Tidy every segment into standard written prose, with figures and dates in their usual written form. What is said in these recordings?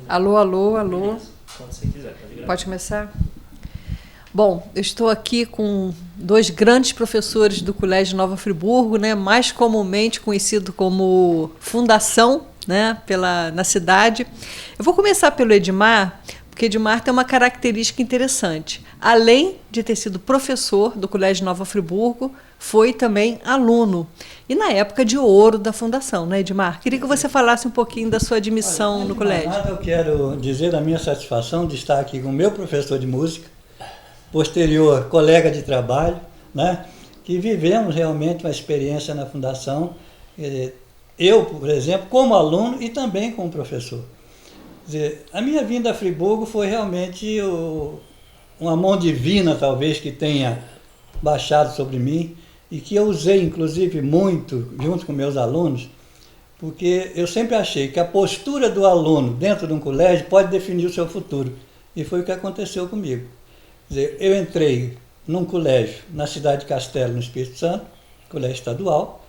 Alô, alô, alô. Beleza. Quando você quiser, pode gravar. Pode começar? Bom, eu estou aqui com dois grandes professores do Colégio Nova Friburgo, né, mais comumente conhecido como Fundação, né, na cidade. Eu vou começar pelo Edmar, porque Edmar tem uma característica interessante. Além de ter sido professor do Colégio Nova Friburgo, foi também aluno. E na época de ouro da Fundação, né, Edmar? Queria que você falasse um pouquinho da sua admissão no colégio. Eu quero dizer da minha satisfação de estar aqui com o meu professor de música, posterior colega de trabalho, né, que vivemos realmente uma experiência na Fundação. Eu, por exemplo, como aluno e também como professor. Quer dizer, a minha vinda a Friburgo foi realmente uma mão divina, talvez, que tenha baixado sobre mim e que eu usei, inclusive, muito, junto com meus alunos, porque eu sempre achei que a postura do aluno dentro de um colégio pode definir o seu futuro. E foi o que aconteceu comigo. Quer dizer, eu entrei num colégio na cidade de Castelo, no Espírito Santo, colégio estadual,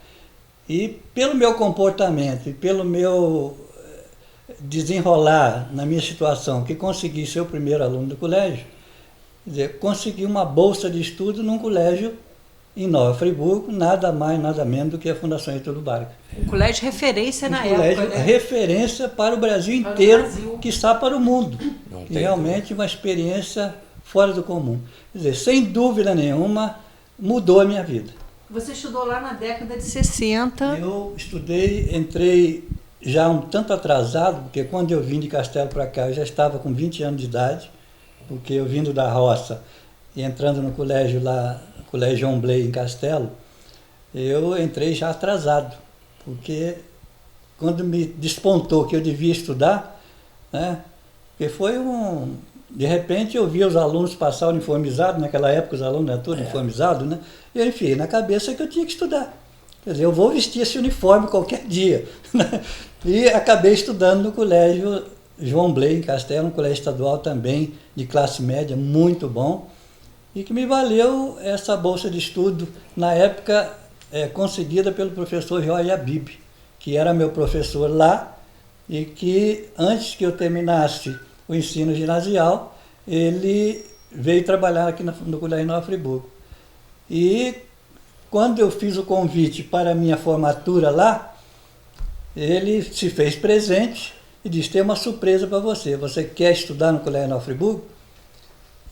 e pelo meu comportamento e pelo meu desenrolar na minha situação, que consegui ser o primeiro aluno do colégio, quer dizer, consegui uma bolsa de estudo num colégio em Nova Friburgo, nada mais, nada menos do que a Fundação Getúlio Vargas. Um colégio referência na época. Um colégio referência para o Brasil inteiro, quiçá para o mundo. E realmente uma experiência fora do comum. Quer dizer, sem dúvida nenhuma, mudou a minha vida. Você estudou lá na década de 60. Eu estudei, entrei já um tanto atrasado, porque quando eu vim de Castelo para cá, eu já estava com 20 anos de idade, porque eu vindo da roça e entrando no colégio lá, Colégio João Blay em Castelo, eu entrei já atrasado, porque quando me despontou que eu devia estudar, né, porque foi de repente eu via os alunos passar uniformizados, naquela época os alunos eram todos uniformizados, né, e eu enfiei na cabeça que eu tinha que estudar. Quer dizer, eu vou vestir esse uniforme qualquer dia. Né? E acabei estudando no Colégio João Blay em Castelo, um colégio estadual também de classe média, muito bom, e que me valeu essa bolsa de estudo, na época conseguida pelo professor Jorge Abib, que era meu professor lá, e que antes que eu terminasse o ensino ginasial, ele veio trabalhar aqui no Colégio Nova Friburgo. E quando eu fiz o convite para a minha formatura lá, ele se fez presente e disse, tem uma surpresa para você, você quer estudar no Colégio Nova Friburgo?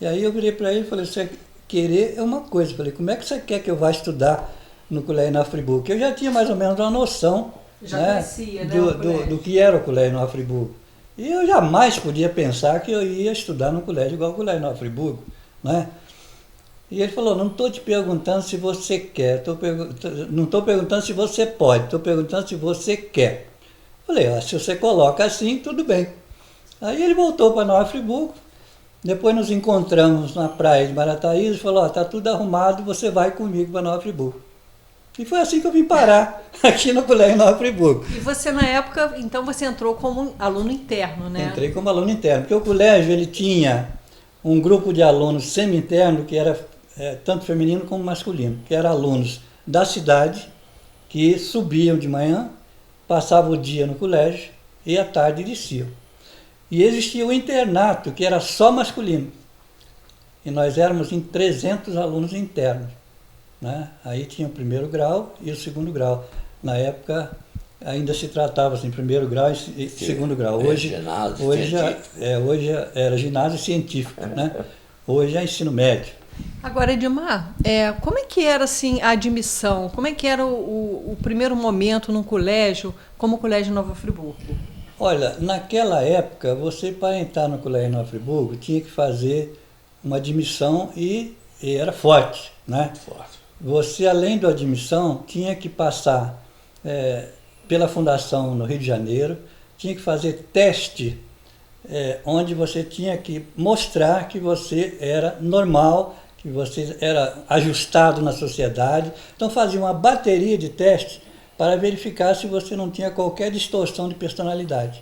E aí eu virei para ele e falei, você querer é uma coisa. Eu falei, como é que você quer que eu vá estudar no Colégio Nova Friburgo? Porque eu já tinha mais ou menos uma noção, conhecia, do que era o Colégio Nova Friburgo. E eu jamais podia pensar que eu ia estudar num colégio igual o Colégio Nova Friburgo, né? E ele falou, não estou te perguntando se você quer, não estou perguntando se você pode, estou perguntando se você quer. Falei, se você coloca assim, tudo bem. Aí ele voltou para Nova Friburgo, depois nos encontramos na praia de Marataízes e falou, está tudo arrumado, você vai comigo para Nova Friburgo. E foi assim que eu vim parar aqui no Colégio Nova Friburgo. E você, na época, então você entrou como aluno interno, né? Entrei como aluno interno, porque o colégio ele tinha um grupo de alunos semi-interno que era tanto feminino como masculino, que eram alunos da cidade que subiam de manhã, passavam o dia no colégio e à tarde desciam. E existia o internato, que era só masculino. E nós éramos em 300 alunos internos. Né? Aí tinha o primeiro grau e o segundo grau. Na época ainda se tratava assim, primeiro grau e segundo grau. Hoje era ginásio científico, né? Hoje é ensino médio. Agora, Edmar, como é que era assim, a admissão? Como é que era o primeiro momento num colégio como o Colégio Nova Friburgo? Olha, naquela época, você para entrar no Colégio Nova Friburgo tinha que fazer uma admissão e era forte, né? Forte. Você, além da admissão, tinha que passar pela Fundação no Rio de Janeiro, tinha que fazer teste, onde você tinha que mostrar que você era normal, que você era ajustado na sociedade. Então fazia uma bateria de testes para verificar se você não tinha qualquer distorção de personalidade.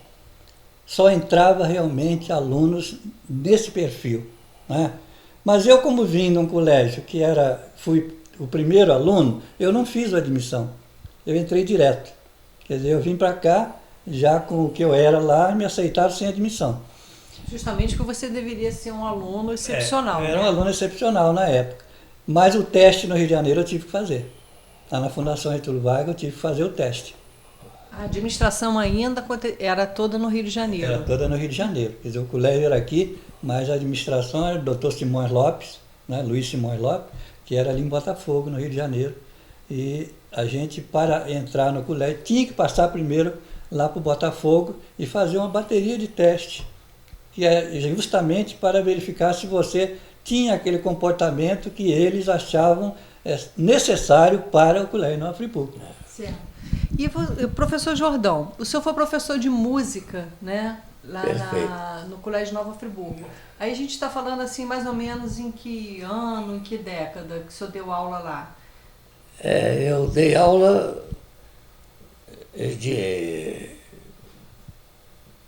Só entrava realmente alunos desse perfil, né? Mas eu, como vim de um colégio que fui o primeiro aluno, eu não fiz a admissão. Eu entrei direto. Quer dizer, eu vim para cá já com o que eu era lá, me aceitaram sem admissão. Justamente que você deveria ser um aluno excepcional. Era um aluno excepcional na época. Mas o teste no Rio de Janeiro eu tive que fazer. Lá na Fundação Getúlio Vargas eu tive que fazer o teste. A administração ainda era toda no Rio de Janeiro. Era toda no Rio de Janeiro. Quer dizer, o colégio era aqui, mas a administração era o Dr. Simões Lopes, né, Luiz Simões Lopes, que era ali em Botafogo, no Rio de Janeiro. E a gente, para entrar no colégio, tinha que passar primeiro lá para o Botafogo e fazer uma bateria de teste, que é justamente para verificar se você tinha aquele comportamento que eles achavam necessário para o Colégio Nova Friburgo. Certo. E professor Jordão, o senhor foi professor de música, né? Lá no Colégio Nova Friburgo. Aí a gente está falando assim, mais ou menos em que ano, em que década que o senhor deu aula lá? Eu dei aula de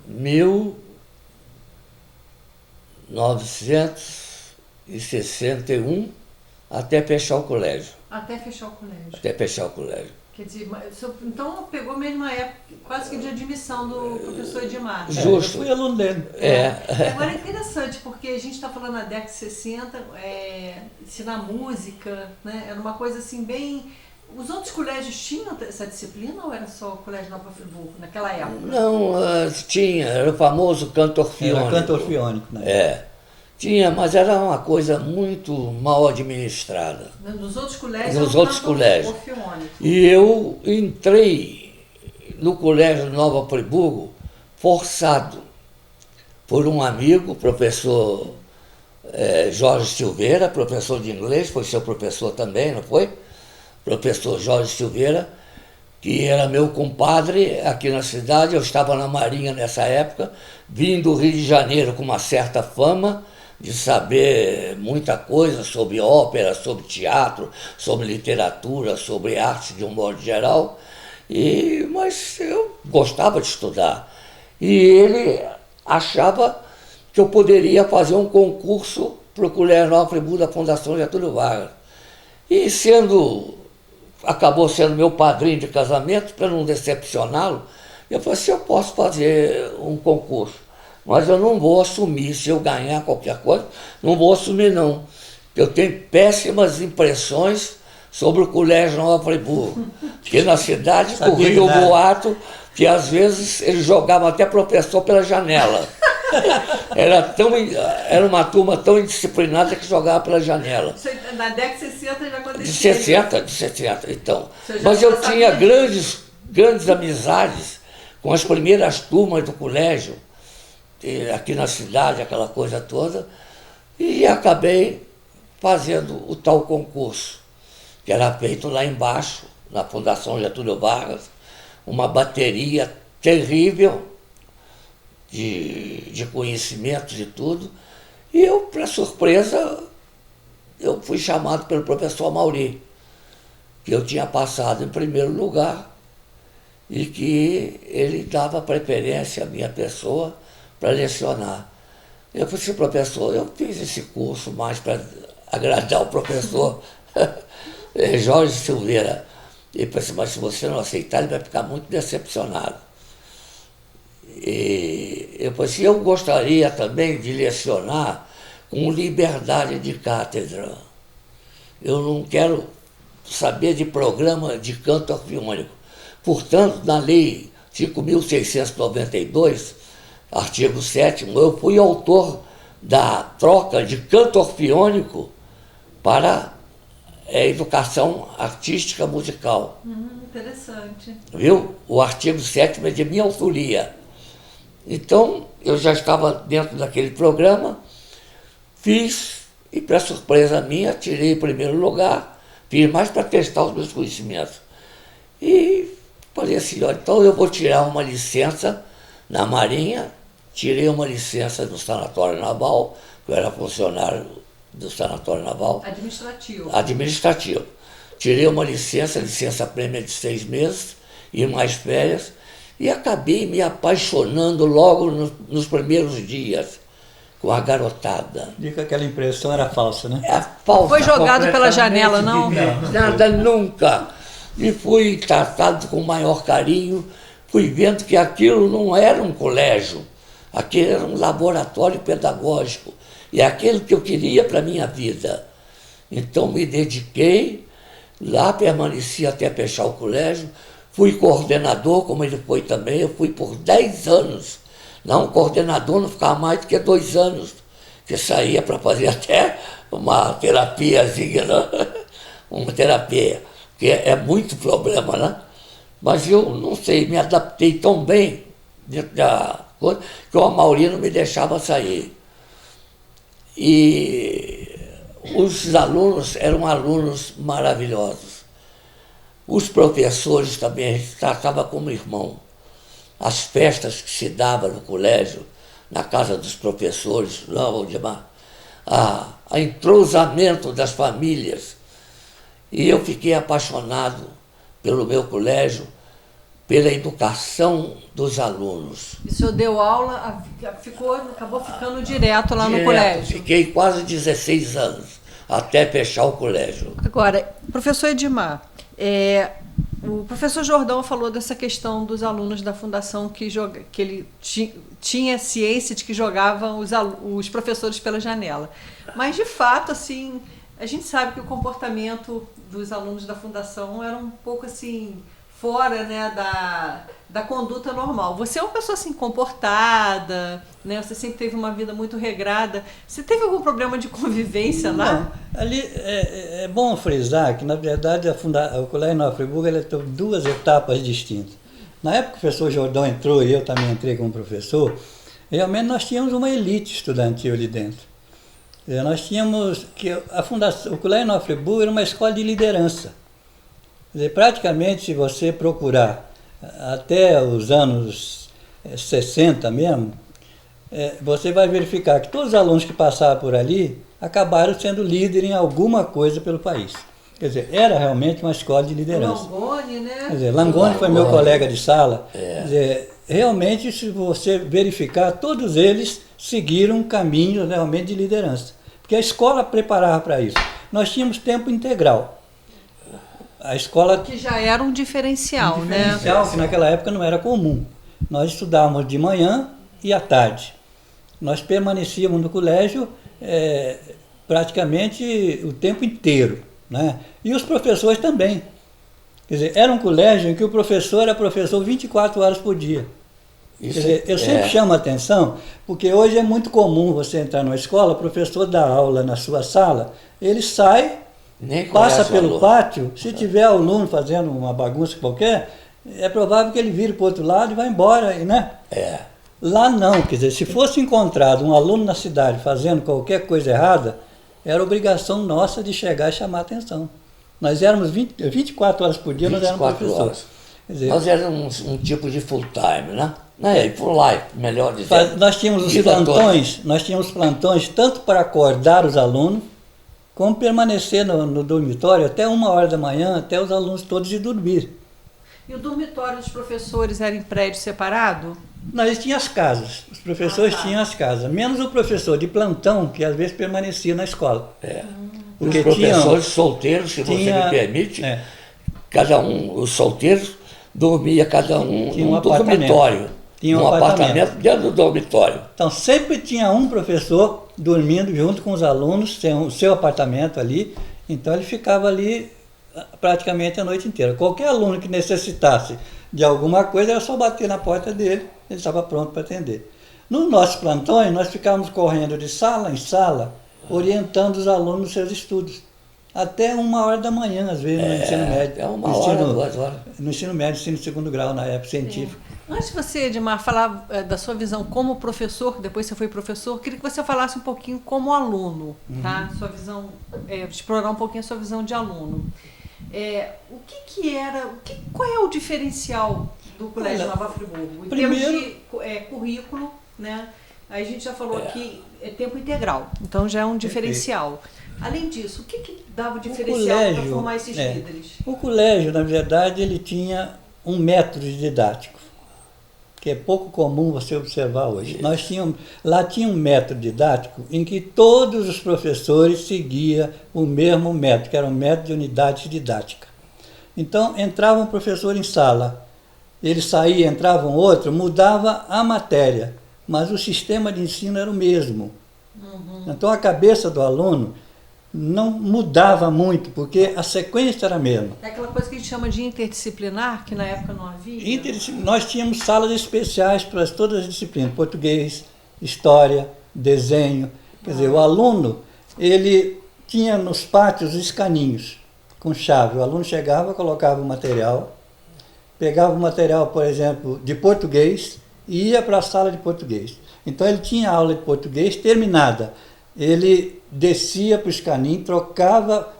1961 até fechar o colégio. Até fechar o colégio. Até fechar o colégio. Quer dizer, então pegou mesmo a época quase que de admissão do professor Edmar. Justo. Eu fui aluno dele. Agora é interessante, porque a gente está falando na década de 60, ensinar música, né? Era uma coisa assim bem... Os outros colégios tinham essa disciplina ou era só o Colégio Nova Friburgo naquela época? Não, tinha, era o famoso canto orfiônico. Era canto orfiônico, né? Tinha, mas era uma coisa muito mal administrada. Nos outros colégios Nos outros colégios. Orfiônico. E eu entrei no Colégio Nova Friburgo forçado por um amigo, professor Jorge Silveira, professor de inglês, foi seu professor também, não foi? Professor Jorge Silveira, que era meu compadre aqui na cidade. Eu estava na Marinha nessa época, vim do Rio de Janeiro com uma certa fama de saber muita coisa sobre ópera, sobre teatro, sobre literatura, sobre arte de um modo geral, mas eu gostava de estudar. E ele achava que eu poderia fazer um concurso para o Colégio Nova Friburgo da Fundação Getúlio Vargas. E acabou sendo meu padrinho de casamento, para não decepcioná-lo, eu falei assim, eu posso fazer um concurso, mas eu não vou assumir, se eu ganhar qualquer coisa, não vou assumir não. Eu tenho péssimas impressões sobre o Colégio Nova Friburgo, porque na cidade corria o boato que às vezes eles jogavam até professor pela janela. Era uma turma tão indisciplinada que jogava pela janela. Na década de 60 já acontecia. De 60, então. Mas eu tinha grandes amizades com as primeiras turmas do colégio, aqui na cidade, aquela coisa toda, e acabei fazendo o tal concurso, que era feito lá embaixo, na Fundação Getúlio Vargas, uma bateria terrível de conhecimentos e tudo, e eu, para surpresa, eu fui chamado pelo professor Mauri, que eu tinha passado em primeiro lugar e que ele dava preferência à minha pessoa para lecionar. Eu falei assim, professor, eu fiz esse curso mais para agradar o professor Jorge Silveira. Ele falou assim, mas se você não aceitar, ele vai ficar muito decepcionado. E eu falei assim, eu gostaria também de lecionar com liberdade de cátedra. Eu não quero saber de programa de canto orfiônico. Portanto, na Lei 5.692, artigo 7º, eu fui autor da troca de canto orfiônico para educação artística musical. Interessante. Viu? O artigo 7º é de minha autoria. Então, eu já estava dentro daquele programa, fiz, e para surpresa minha, tirei em primeiro lugar, fiz mais para testar os meus conhecimentos. E falei assim, olha, então eu vou tirar uma licença na Marinha, tirei uma licença do Sanatório Naval, eu era funcionário do Sanatório Naval. Administrativo. Tirei uma licença prêmio de 6 meses, e mais férias, e acabei me apaixonando logo nos primeiros dias com a garotada. Diga que aquela impressão era falsa, né? É falsa. Foi jogado pela janela, não? Nada, nunca. E fui tratado com o maior carinho, fui vendo que aquilo não era um colégio, aquilo era um laboratório pedagógico, e é aquilo que eu queria para a minha vida. Então me dediquei, lá permaneci até fechar o colégio, fui coordenador, como ele foi também, eu fui por 10 anos. Não, coordenador não ficava mais do que 2 anos, que saía para fazer até uma terapiazinha, né? Uma terapia, que é muito problema, né? Mas eu não sei, me adaptei tão bem dentro da coisa que o Amauri não me deixava sair. E os alunos eram alunos maravilhosos. Os professores também, a gente tratava como irmão. As festas que se davam no colégio, na casa dos professores, não, Valdemar, a entrosamento das famílias. E eu fiquei apaixonado pelo meu colégio, pela educação dos alunos. E o senhor deu aula, acabou ficando direto lá no colégio? Fiquei quase 16 anos, até fechar o colégio. Agora, professor Edmar, o professor Jordão falou dessa questão dos alunos da fundação que ele tinha ciência de que jogavam os professores pela janela. Mas, de fato, assim, a gente sabe que o comportamento dos alunos da fundação era um pouco assim fora, né, da conduta normal. Você é uma pessoa assim comportada, né? Você sempre teve uma vida muito regrada. Você teve algum problema de convivência lá? Não, ali é bom frisar que, na verdade, o Colégio Nova Friburgo ele teve 2 etapas distintas. Na época que o professor Jordão entrou e eu também entrei como professor, realmente nós tínhamos uma elite estudantil ali dentro. Nós tínhamos que o Colégio Nova Friburgo era uma escola de liderança. Quer dizer, praticamente, se você procurar até os anos 60 mesmo, você vai verificar que todos os alunos que passaram por ali acabaram sendo líderes em alguma coisa pelo país. Quer dizer, era realmente uma escola de liderança. Langoni, né? Quer dizer, Langoni foi meu colega de sala. Quer dizer, realmente, se você verificar, todos eles seguiram um caminho realmente de liderança. Porque a escola preparava para isso. Nós tínhamos tempo integral. A escola... Que já era um diferencial, né? Diferencial, que naquela época não era comum. Nós estudávamos de manhã e à tarde. Nós permanecíamos no colégio praticamente o tempo inteiro, né? E os professores também. Quer dizer, era um colégio em que o professor era professor 24 horas por dia. Quer dizer, eu sempre chamo a atenção, porque hoje é muito comum você entrar numa escola, o professor dá aula na sua sala, ele sai, passa pelo pátio, se tiver aluno fazendo uma bagunça qualquer, é provável que ele vire para o outro lado e vá embora, né? Lá não, quer dizer, se fosse encontrado um aluno na cidade fazendo qualquer coisa errada, era obrigação nossa de chegar e chamar a atenção. Nós éramos 24 horas por dia, nós éramos professores. Quer dizer, nós éramos um tipo de full time, né? Full life, melhor dizendo. Nós tínhamos os plantões tanto para acordar os alunos, como permanecer no dormitório até 1h da manhã, até os alunos todos ir dormir. E o dormitório dos professores era em prédio separado? Não, eles tinham as casas, os professores tinham as casas, menos o professor de plantão, que às vezes permanecia na escola. Porque os professores solteiros, se você me permite, cada um, os solteiros, dormia cada um num dormitório. Tinha um apartamento dentro do dormitório. Então sempre tinha um professor dormindo junto com os alunos, tem o seu apartamento ali, então ele ficava ali praticamente a noite inteira. Qualquer aluno que necessitasse de alguma coisa, era só bater na porta dele, ele estava pronto para atender. Nos nossos plantões, nós ficávamos correndo de sala em sala, orientando os alunos nos seus estudos. Até 1h da manhã, às vezes, no ensino médio. No ensino médio, ensino de 2º grau, na época, científico. Antes de você, Edmar, falar da sua visão como professor, depois você foi professor, queria que você falasse um pouquinho como aluno, tá? Sua visão, explorar um pouquinho a sua visão de aluno. Qual é o diferencial do Colégio Nova Friburgo? Em termos de currículo, né? Aí a gente já falou aqui, é tempo integral, então já é um diferencial. Além disso, o que dava o diferencial para formar esses líderes? O colégio, na verdade, ele tinha um método didático, que é pouco comum você observar hoje. Lá tinha um método didático em que todos os professores seguiam o mesmo método, que era um método de unidade didática. Então, entrava um professor em sala, ele saía, entrava um outro, mudava a matéria, mas o sistema de ensino era o mesmo. Então a cabeça do aluno não mudava muito, porque a sequência era a mesma. É aquela coisa que a gente chama de interdisciplinar, que na época não havia? Nós tínhamos salas especiais para todas as disciplinas, português, história, desenho. Quer dizer, o aluno, ele tinha nos pátios escaninhos com chave. O aluno chegava, colocava o material, pegava o material, por exemplo, de português e ia para a sala de português. Então ele tinha aula de português terminada. Ele descia para o escaninho, trocava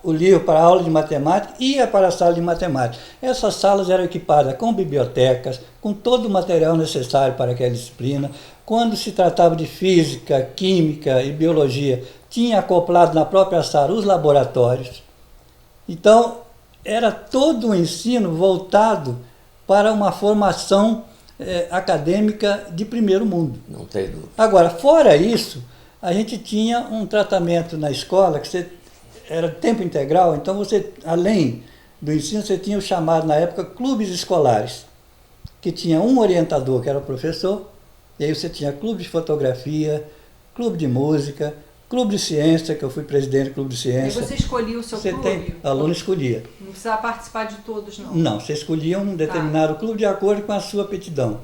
o livro para a aula de matemática e ia para a sala de matemática. Essas salas eram equipadas com bibliotecas, com todo o material necessário para aquela disciplina. Quando se tratava de física, química e biologia, tinha acoplado na própria sala os laboratórios. Então, era todo um ensino voltado para uma formação acadêmica de primeiro mundo. Não tem dúvida. Agora, fora isso, a gente tinha um tratamento na escola que era tempo integral, então você, além do ensino, você tinha o chamado, na época, clubes escolares, que tinha um orientador, que era o professor, e aí você tinha clube de fotografia, clube de música, clube de ciência, que eu fui presidente do clube de ciência. Aí você escolhia o seu clube? O aluno escolhia. Não precisava participar de todos, não? Não, você escolhia um determinado clube de acordo com a sua aptidão.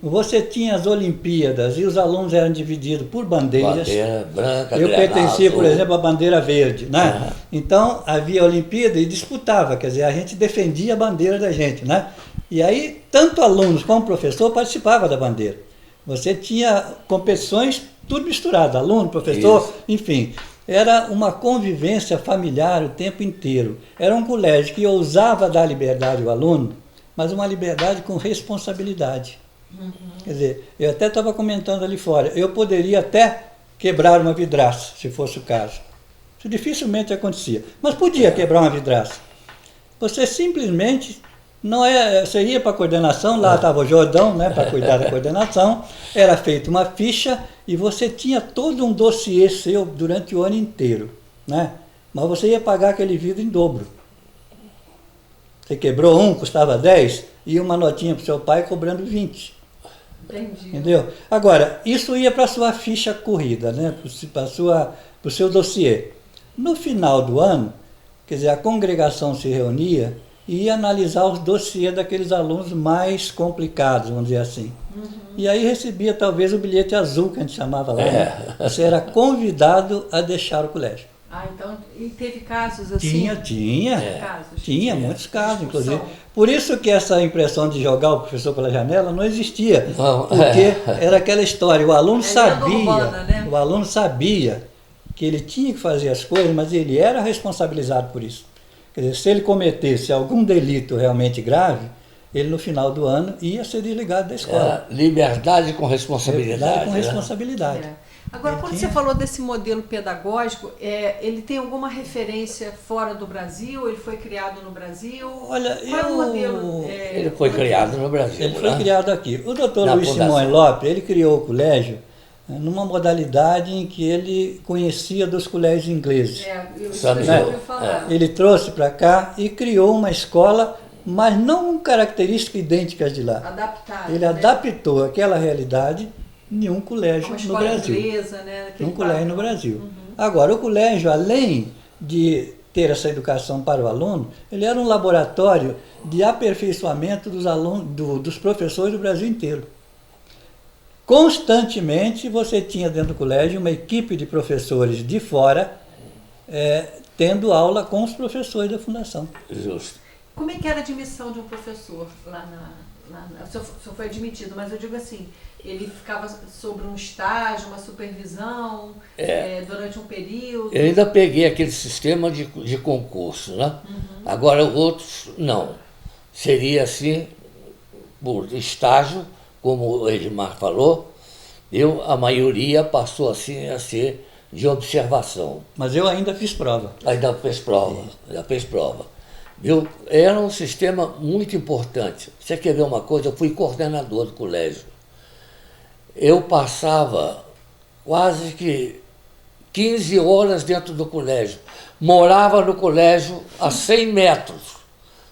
Você tinha as Olimpíadas e os alunos eram divididos por bandeiras. Bandeira branca, eu pertencia, azul. por exemplo, à bandeira verde, né? Então, havia a Olimpíada e disputava, quer dizer, a gente defendia a bandeira da gente, né? E aí, tanto alunos como professor participavam da bandeira. Você tinha competições, tudo misturado, aluno, professor, isso. Enfim. Era uma convivência familiar o tempo inteiro. Era um colégio que ousava dar liberdade ao aluno, mas uma liberdade com responsabilidade. Quer dizer, eu até estava comentando ali fora, eu poderia até quebrar uma vidraça, se fosse o caso. Isso dificilmente acontecia, mas podia quebrar uma vidraça. Você simplesmente, você ia para a coordenação, lá estava o Jordão, né, para cuidar da coordenação, era feita uma ficha e você tinha todo um dossiê seu durante o ano inteiro, né? Mas você ia pagar aquele vidro em dobro. Você quebrou um, custava 10, e uma notinha para o seu pai cobrando 20. Entendi. Entendeu? Agora, isso ia para a sua ficha corrida, né? Para o seu dossiê. No final do ano, quer dizer, a congregação se reunia e ia analisar os dossiês daqueles alunos mais complicados, vamos dizer assim. E aí recebia talvez o bilhete azul, que a gente chamava lá. Né? Você era convidado a deixar o colégio. Ah, então, e teve casos assim? Tinha muitos casos, inclusive. Por isso que essa impressão de jogar o professor pela janela não existia, porque era aquela história, o aluno sabia que ele tinha que fazer as coisas, mas ele era responsabilizado por isso. Quer dizer, se ele cometesse algum delito realmente grave, ele no final do ano ia ser desligado da escola. Liberdade com responsabilidade. Liberdade com responsabilidade. Agora, quando você falou desse modelo pedagógico, ele tem alguma referência fora do Brasil? Ele foi criado no Brasil? Olha, qual é o modelo? Ele foi criado no Brasil. Ele foi criado aqui. O doutor Luiz Simões Lopes, ele criou o colégio numa modalidade em que ele conhecia dos colégios ingleses. Ele trouxe para cá e criou uma escola, mas não com características idênticas de lá. Adaptado. Ele adaptou aquela realidade em um colégio no Brasil. Inglesa, né? Um colégio no Brasil. Agora, o colégio, além de ter essa educação para o aluno, ele era um laboratório de aperfeiçoamento dos alunos, dos professores do Brasil inteiro. Constantemente você tinha dentro do colégio uma equipe de professores de fora tendo aula com os professores da Fundação. Justo. Como é que era a admissão de um professor lá o senhor foi admitido, mas eu digo assim, ele ficava sobre um estágio, uma supervisão, durante um período? Eu ainda peguei aquele sistema de concurso, né? Agora outros não. Seria assim, por estágio, como o Edmar falou, a maioria passou assim a ser de observação. Mas eu ainda fiz prova. Ainda fez prova. Viu? Era um sistema muito importante. Você quer ver uma coisa? Eu fui coordenador do colégio. Eu passava quase que 15 horas dentro do colégio. Morava no colégio a 100 metros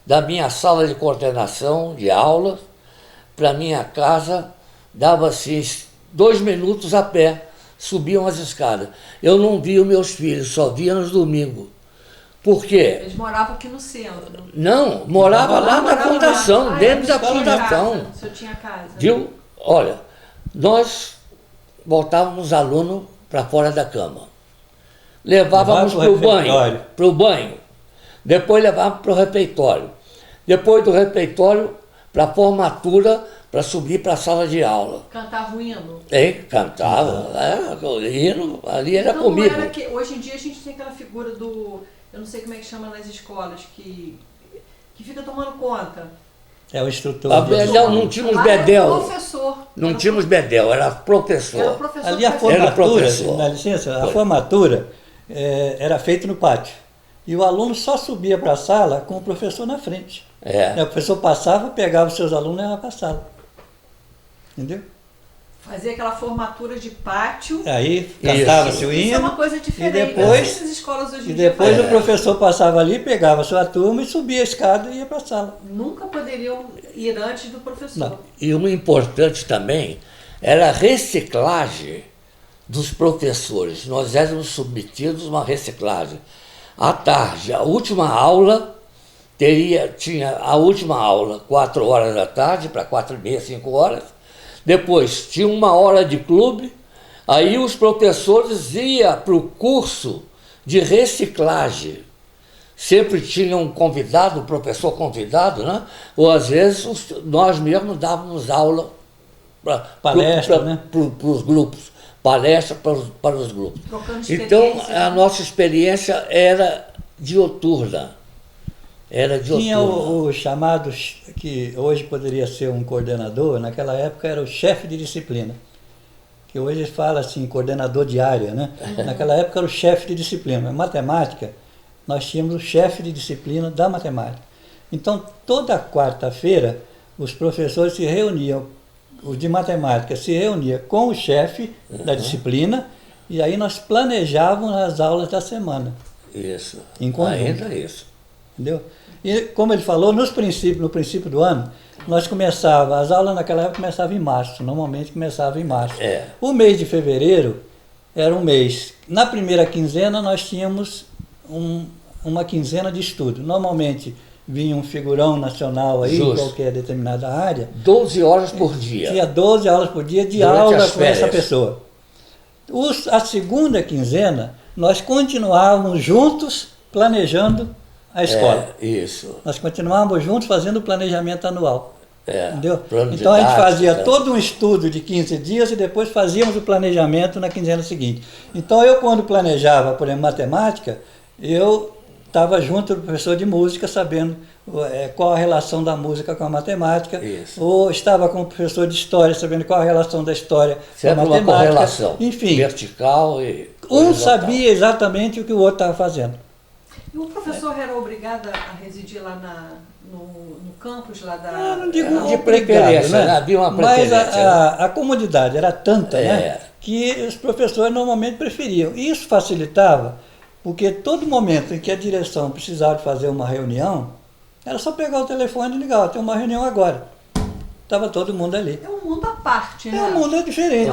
da minha sala de coordenação de aula para minha casa, dava-se 2 minutos a pé, subiam as escadas. Eu não via os meus filhos, só via nos domingos. Por quê? Eles moravam aqui no centro. Não, morava lá na fundação, dentro da fundação. O senhor tinha casa. Viu? Olha, nós botávamos aluno para fora da cama. Levávamos para o banho. Depois levávamos para o refeitório. Depois do refeitório, para a formatura, para subir para a sala de aula. Cantava o hino? Cantava. O hino ali era então, comigo. Não era que, hoje em dia a gente tem aquela figura do... Eu não sei como é que chama nas escolas, que fica tomando conta. É o instrutor. Não tínhamos bedel. Era professor. Não tínhamos bedel, era professor. Era professor. Ali a formatura, dá licença, a formatura era feita no pátio. E o aluno só subia para a sala com o professor na frente. O professor passava, pegava os seus alunos e levava para a sala. Entendeu? Fazia aquela formatura de pátio. Aí cantava-se o hino. Isso é uma coisa diferente. E depois o professor passava ali, pegava a sua turma e subia a escada e ia para a sala. Nunca poderiam ir antes do professor. Não. E o importante também era a reciclagem dos professores. Nós éramos submetidos a uma reciclagem. À tarde, a última aula, tinha a última aula 4 horas da tarde, para 4h30, 5 horas. Depois tinha 1 hora de clube, aí os professores iam para o curso de reciclagem. Sempre tinha um convidado, um professor convidado, né? Ou às vezes nós mesmos dávamos aula palestra, né? Para os grupos, palestra para os grupos. Então a nossa experiência era dioturna. Tinha o chamado, que hoje poderia ser um coordenador, naquela época era o chefe de disciplina. Que hoje fala assim, coordenador de área, né? Naquela época era o chefe de disciplina. Na matemática, nós tínhamos o chefe de disciplina da matemática. Então, toda quarta-feira, os professores se reuniam, os de matemática se reuniam com o chefe da disciplina, e aí nós planejávamos as aulas da semana. Isso. Em conjunto. Ainda isso. Entendeu? E como ele falou, no princípio do ano, as aulas naquela época começavam em março, normalmente começavam em março. O mês de fevereiro era um mês. Na primeira quinzena nós tínhamos uma quinzena de estudo. Normalmente vinha um figurão nacional aí, em qualquer determinada área. 12 horas por dia. Tinha 12 aulas por dia de aula com essa pessoa. A segunda quinzena, nós continuávamos juntos planejando a escola. Isso. Nós continuávamos juntos fazendo o planejamento anual. Entendeu? Então a gente didático, fazia todo um estudo de 15 dias e depois fazíamos o planejamento na quinzena seguinte. Então eu, quando planejava, por exemplo, matemática, eu estava junto do professor de música, sabendo qual a relação da música com a matemática. Isso. Ou estava com o professor de história, sabendo qual a relação da história sempre com a matemática. Uma correlação. Enfim, vertical e um sabia exatamente o que o outro estava fazendo. E o professor era obrigado a residir lá no campus lá da... Não digo de obrigado, preferência, né? havia uma Mas preferência. a comodidade era tanta, né? Que os professores normalmente preferiam. E isso facilitava, porque todo momento em que a direção precisava de fazer uma reunião, era só pegar o telefone e ligar, tem uma reunião agora. Estava todo mundo ali. É um mundo à parte, né? É um mundo diferente.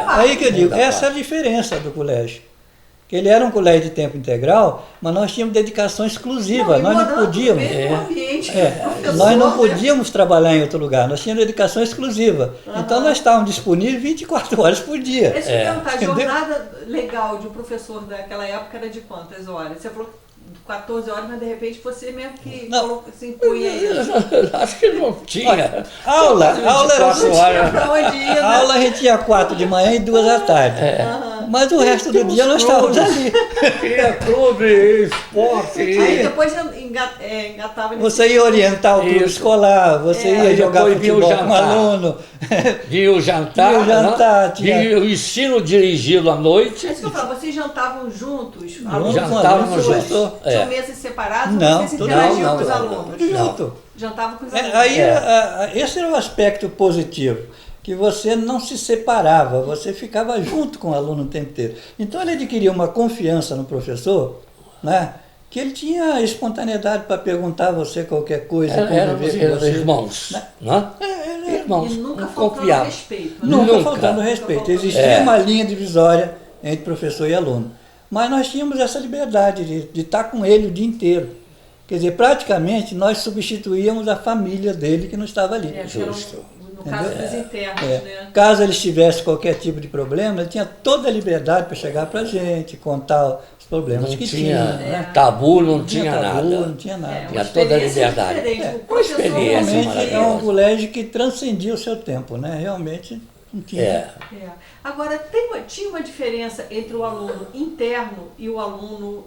Aí que eu digo, essa é a diferença do colégio. Que ele era um colégio de tempo integral, mas nós tínhamos dedicação exclusiva. Nós não podíamos trabalhar em outro lugar, nós tínhamos dedicação exclusiva. Então nós estávamos disponíveis 24 horas por dia. A jornada legal de um professor daquela época era de quantas horas? Você falou 14 horas, mas de repente você mesmo que colocou, assim, impunha isso. Acho que não tinha. Olha, aula a gente tinha 4 de manhã e 2 da tarde. Mas o resto do dia nós estávamos ali. Tinha clube, esporte. Aí depois engatava... Você ia orientar o clube escolar, você ia jogar futebol com um aluno. Vinha o jantar, vinha o ensino dirigido à noite. É isso que eu falo, vocês jantavam juntos? Jantávamos juntos. Tinham mesas separadas? Não, vocês interagiam com os alunos? Junto. Jantavam com os alunos. Esse era o aspecto positivo, que você não se separava, você ficava junto com o aluno o tempo inteiro. Então ele adquiria uma confiança no professor, né, que ele tinha espontaneidade para perguntar a você qualquer coisa. Eram você. irmãos, né? Irmãos, E nunca não faltando confiava. respeito. Né? Nunca faltando respeito. Existia uma linha divisória entre professor e aluno. Mas nós tínhamos essa liberdade de estar com ele o dia inteiro. Quer dizer, praticamente nós substituíamos a família dele que não estava ali. Justo. No caso dos internos, né? Caso eles tivessem qualquer tipo de problema, ele tinha toda a liberdade para chegar para a gente, contar os problemas Não que tinha tinha. tabu, não Tinha tinha tabu, nada. não tinha nada. Tinha toda a liberdade. Uma experiência Realmente é um maravilhosa. colégio que transcendia o seu tempo, né? Realmente não tinha. Agora, tinha uma diferença entre o aluno interno e o aluno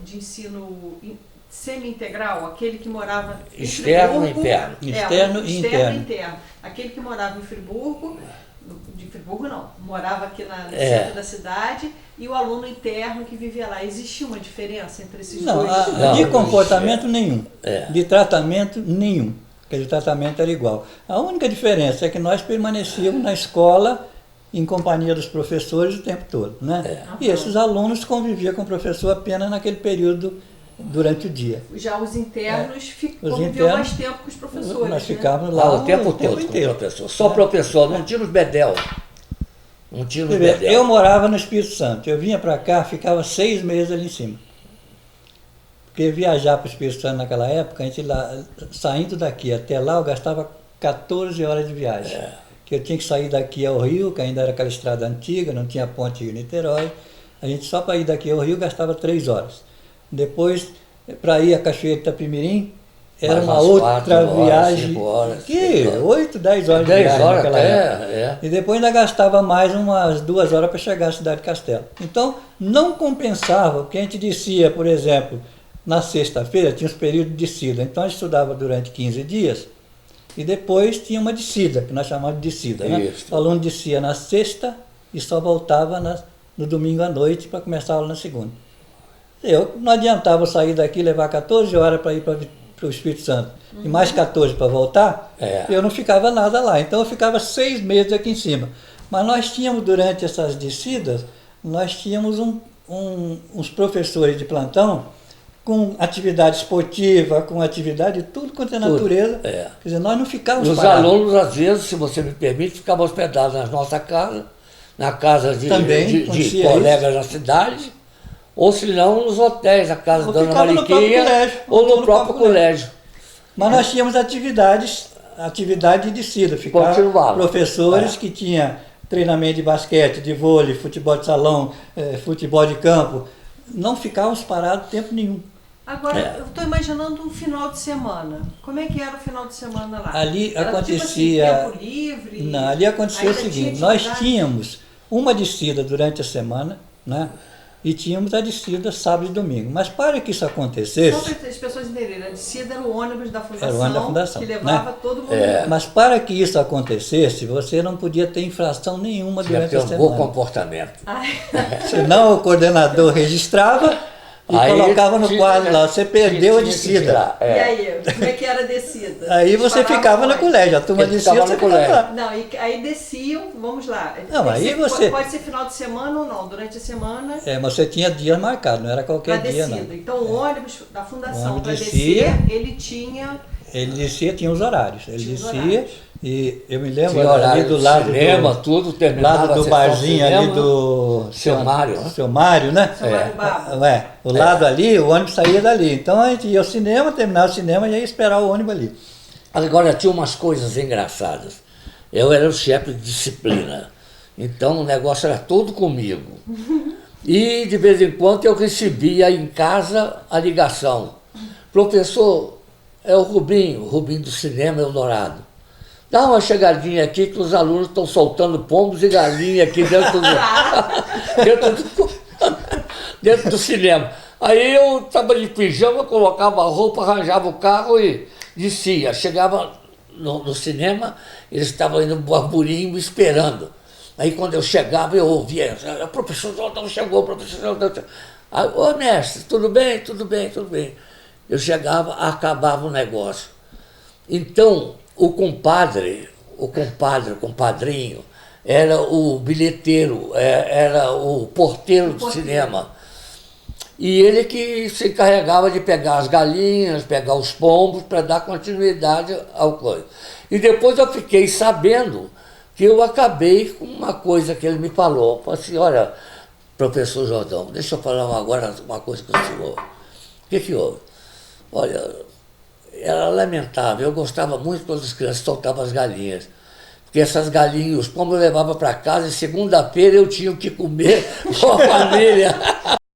de ensino semi-integral, aquele que morava em Externo e Friburgo, interno. Externo e interno. Aquele que morava em Friburgo, de Friburgo não, morava aqui no centro da cidade, e o aluno interno que vivia lá. Existia uma diferença entre esses dois? De comportamento nenhum, É. de tratamento nenhum, porque o tratamento era igual. A única diferença é que nós permanecíamos na escola em companhia dos professores o tempo todo, né? E esses alunos conviviam com o professor apenas naquele período durante o dia. Já os internos conviviam internos, mais tempo com os professores. Nós né? ficávamos lá O tempo todo com o professor. Só professor, não tínhamos bedel. Não tínhamos bedel. Eu morava no Espírito Santo. Eu vinha para cá, ficava 6 meses ali em cima. Porque viajar para o Espírito Santo naquela época, a gente lá, saindo daqui até lá, eu gastava 14 horas de viagem. Que eu tinha que sair daqui ao Rio, que ainda era aquela estrada antiga, não tinha ponte Rio-Niterói. A gente só para ir daqui ao Rio gastava 3 horas. Depois, para ir a Cachoeira de Itapemirim, era uma outra viagem. 5 horas. 8, 10 horas de 10 viagem horas naquela época. até, E depois ainda gastava mais umas 2 horas para chegar à cidade de Castelo. Então, não compensava, porque a gente descia, por exemplo, na sexta-feira, tinha os períodos de descida. Então, a gente estudava durante 15 dias e depois tinha uma descida, que nós chamamos de descida. Né? O aluno descia na sexta e só voltava no domingo à noite para começar a aula na segunda. Não adiantava eu sair daqui e levar 14 horas para ir para o Espírito Santo e mais 14 para voltar, eu não ficava nada lá. Então eu ficava 6 meses aqui em cima. Mas nós tínhamos, durante essas descidas, nós tínhamos uns professores de plantão com atividade esportiva, com atividade de tudo quanto é natureza. Quer dizer, nós não ficávamos parados. Os alunos, às vezes, se você me permite, ficavam hospedados na nossa casa, na casa de colegas da cidade, ou se não nos hotéis, a casa da Dona Mariquinha, ou no próprio colégio. Mas nós tínhamos atividade de descida, ficavam professores que tinham treinamento de basquete, de vôlei, futebol de salão, futebol de campo, não ficávamos parados tempo nenhum. Agora, eu estou imaginando um final de semana. Como é que era o final de semana lá? Ali era acontecia... Tipo assim, tempo livre? Não, ali acontecia o seguinte, nós tínhamos uma descida durante a semana, né? E tínhamos a descida sábado e domingo. Mas para que isso acontecesse... Só para as pessoas entenderem, a descida era o ônibus da fundação, era o ônibus da fundação, que levava todo mundo. Mas para que isso acontecesse, você não podia ter infração nenhuma durante a semana. Tinha que ter um bom comportamento. Senão o coordenador registrava e aí colocava no quadro lá, você perdeu a descida. E aí, como é que era a descida? Aí você ficava no colégio, a turma descia, você ficava lá. Não, aí desciam, vamos lá. Não, aí você... Pode ser final de semana ou não, durante a semana... mas você tinha dias marcados, não era qualquer dia, não. Então o ônibus da fundação para descer, ele tinha... Ele descia, tinha os horários. Ele descia e eu me lembro ali do lado cinema, tudo terminava lado do barzinho ali do Seu Mário, né? Seu Mário, né? Seu Mário Babo. O lado ali, o ônibus saía dali. Então a gente ia ao cinema, terminava o cinema e ia esperar o ônibus ali. Agora tinha umas coisas engraçadas. Eu era o chefe de disciplina, então o negócio era todo comigo. E de vez em quando eu recebia em casa a ligação: professor, é o Rubinho do Cinema Eldorado. Dá uma chegadinha aqui que os alunos estão soltando pombos e galinhas aqui dentro do cinema. Aí eu estava de pijama, colocava a roupa, arranjava o carro e descia. Chegava no cinema, eles estavam indo no burburinho me esperando. Aí quando eu chegava, eu ouvia: o professor não chegou, o professor não chegou. Ô mestre, tudo bem? Tudo bem, tudo bem. Eu chegava, acabava o negócio. Então, o compadrinho, era o bilheteiro, era o porteiro do cinema. E ele que se encarregava de pegar as galinhas, pegar os pombos, para dar continuidade ao coisa. E depois eu fiquei sabendo que eu acabei com uma coisa que ele me falou. Falei assim, olha, professor Jordão, deixa eu falar agora uma coisa com o senhor. O que houve? Olha, era lamentável, eu gostava muito quando as crianças soltavam as galinhas. Porque essas galinhas, os pombos eu levava para casa e segunda-feira eu tinha que comer com a família.